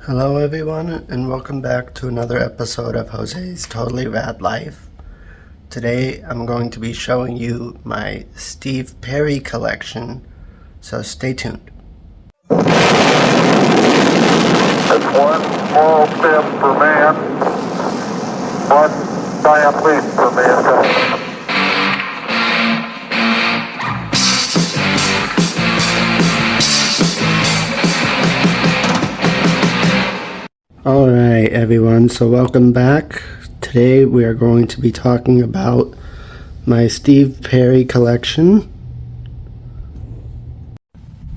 Hello everyone, and welcome back to another episode of Jose's Totally Rad Life. Today I'm going to be showing you my Steve Perry collection, so stay tuned. It's one small step for man, one giant leap for mankind. Alright everyone, so welcome back. Today we are going to be talking about my Steve Perry collection.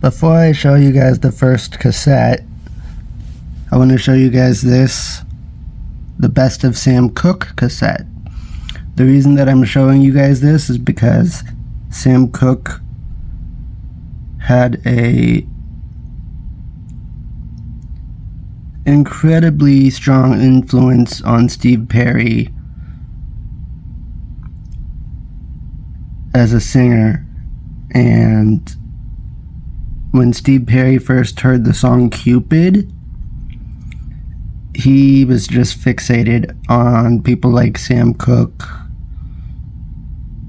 Before I show you guys the first cassette, I want to show you guys this, the Best of Sam Cooke cassette. The reason that I'm showing you guys this is because Sam Cooke had a incredibly strong influence on Steve Perry as a singer, and when Steve Perry first heard the song Cupid, he was just fixated on people like Sam Cooke.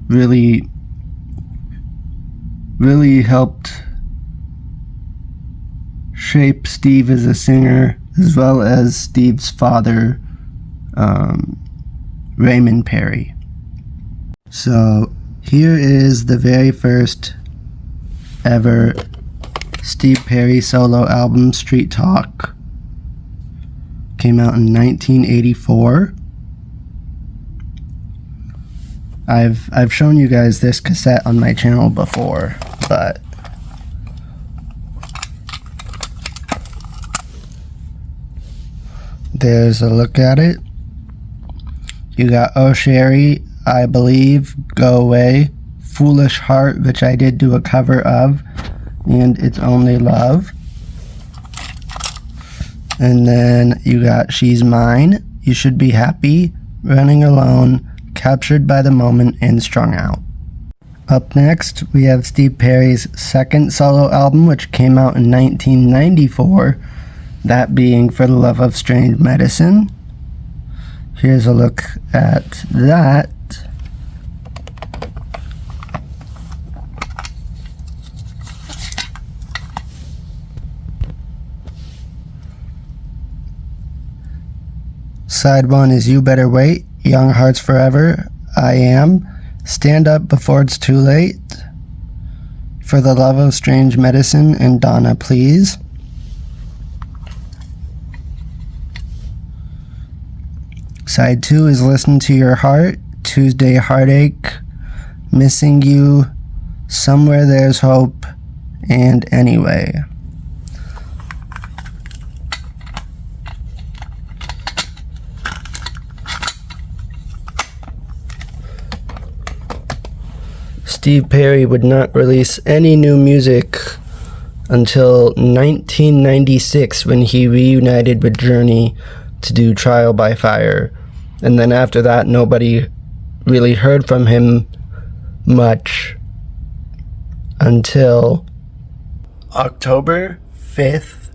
Really helped shape Steve as a singer, as well as Steve's father, Raymond Perry. So here is the very first ever Steve Perry solo album, Street Talk. Came out in 1984. I've shown you guys this cassette on my channel before, but there's a look at it. You got Oh Sherry, I Believe, Go Away, Foolish Heart, which I did do a cover of, and It's Only Love. And then you got She's Mine, You Should Be Happy, Running Alone, Captured by the Moment, and Strung Out. Up next, we have Steve Perry's second solo album, which came out in 1994, that being For the Love of Strange Medicine. Here's a look at that. Side 1 is You Better Wait, Young Hearts Forever, I Am, Stand Up Before It's Too Late, For the Love of Strange Medicine, and Donna Please. Side 2 is Listen to Your Heart, Tuesday Heartache, Missing You, Somewhere There's Hope, and Anyway. Steve Perry would not release any new music until 1996, when he reunited with Journey to do Trial by Fire. And then after that, nobody really heard from him much until October 5th,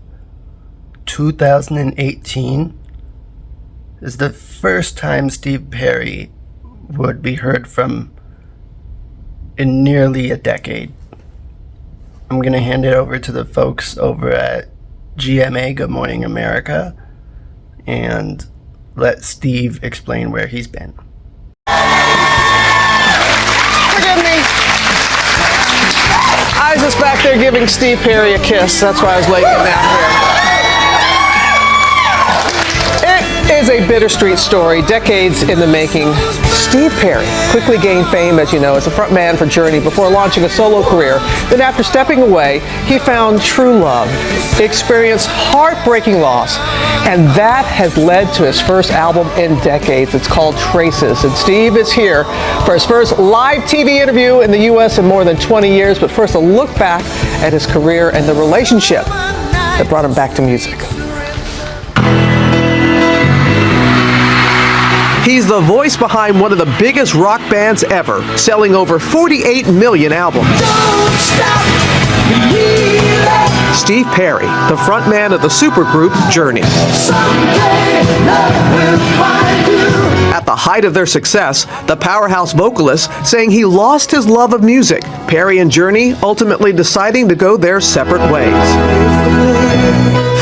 2018 is the first time Steve Perry would be heard from in nearly a decade. I'm going to hand it over to the folks over at GMA, Good Morning America, and let Steve explain where he's been. Forgive me. I was just back there giving Steve Perry a kiss. That's why I was laying down here. It is a bittersweet story, decades in the making. Steve Perry quickly gained fame, as you know, as a frontman for Journey before launching a solo career. Then after stepping away, he found true love, experienced heartbreaking loss, and that has led to his first album in decades. It's called Traces, and Steve is here for his first live TV interview in the U.S. in more than 20 years. But first, a look back at his career and the relationship that brought him back to music. He's the voice behind one of the biggest rock bands ever, selling over 48 million albums. Don't stop, Steve Perry, the frontman of the supergroup Journey. At the height of their success, the powerhouse vocalist saying he lost his love of music, Perry and Journey ultimately deciding to go their separate ways.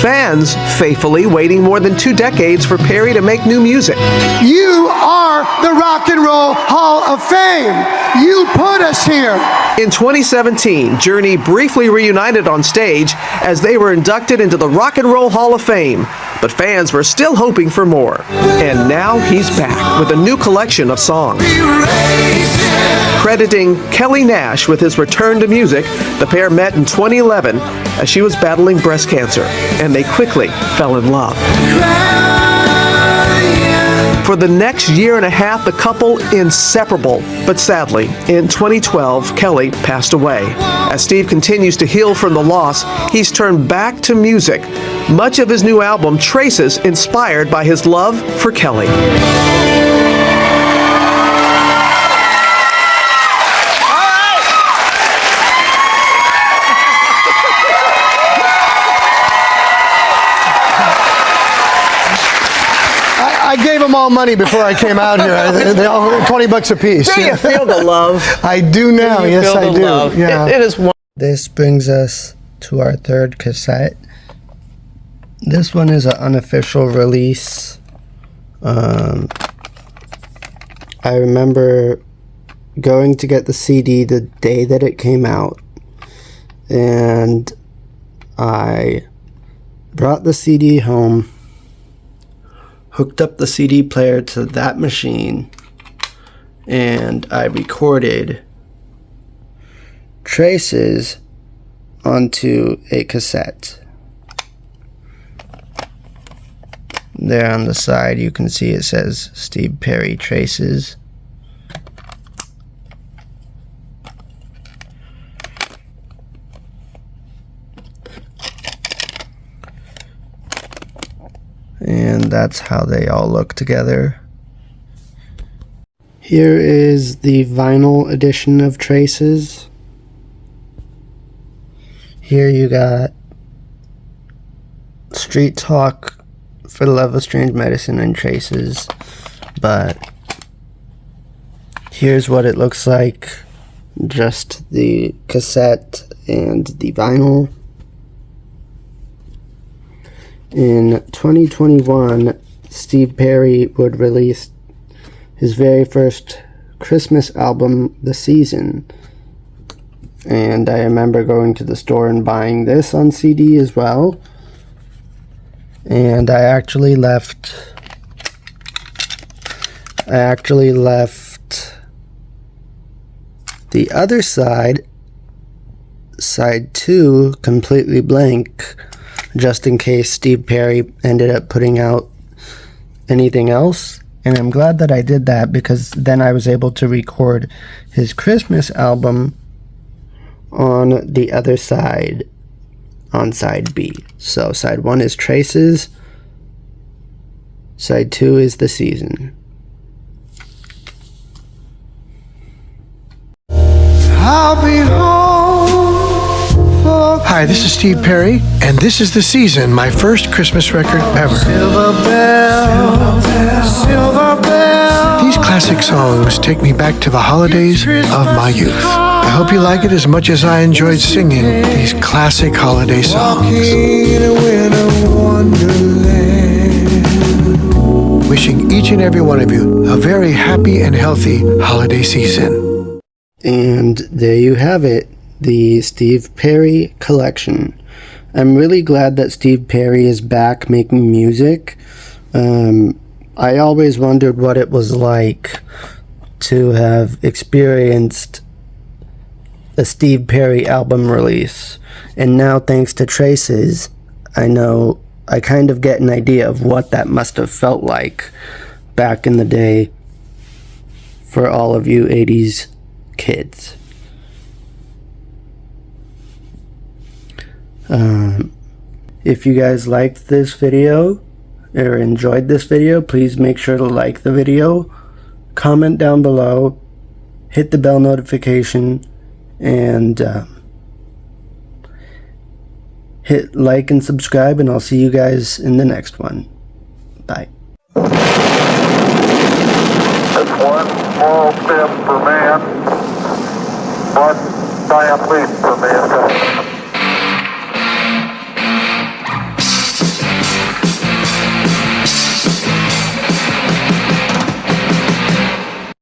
Fans faithfully waiting more than 2 decades for Perry to make new music. You are the Rock and Roll Hall of Fame. You put us here. In 2017, Journey briefly reunited on stage as they were inducted into the Rock and Roll Hall of Fame, but fans were still hoping for more. And now he's back with a new collection of songs. Crediting Kelly Nash with his return to music, the pair met in 2011 as she was battling breast cancer, and they quickly fell in love. For the next year and a half, the couple inseparable. But sadly, in 2012, Kelly passed away. As Steve continues to heal from the loss, he's turned back to music. Much of his new album, Traces, inspired by his love for Kelly. I gave them all money before I came out here. They all $20 a piece. Do you feel the love? I do now. Yes, Feel I the do. love? Yeah. It is one. This brings us to our third cassette. This one is an unofficial release. I remember going to get the CD the day that it came out, and I brought the CD home, hooked up the CD player to that machine, and I recorded Traces onto a cassette. There on the side you can see it says Steve Perry Traces. And that's how they all look together. Here is the vinyl edition of Traces. Here you got Street Talk, For the Love of Strange Medicine, and Traces. But here's what it looks like. Just the cassette and the vinyl. In 2021, Steve Perry would release his very first Christmas album, The Season. And I remember going to the store and buying this on CD as well. And I actually left the other side, side 2, completely blank, just in case Steve Perry ended up putting out anything else. And I'm glad that I did that, because then I was able to record his Christmas album on the other side, on side B. So side 1 is Traces, side 2 is The Season. I'll be home for Hi, this is Steve Perry, and this is The Season, my first Christmas record ever. Silver Bell, Silver Bell. These classic songs take me back to the holidays of my youth. I hope you like it as much as I enjoyed singing these classic holiday songs. In a winter wonderland. Wishing each and every one of you a very happy and healthy holiday season. And there you have it, the Steve Perry collection. I'm really glad that Steve Perry is back making music. I always wondered what it was like to have experienced a Steve Perry album release. And now, thanks to Traces, I know I kind of get an idea of what that must have felt like back in the day for all of you 80s kids. If you guys liked this video or enjoyed this video, please make sure to like the video, comment down below, hit the bell notification, and hit like and subscribe, and I'll see you guys in the next one. Bye. It's one small step for man, one giant leap for mankind.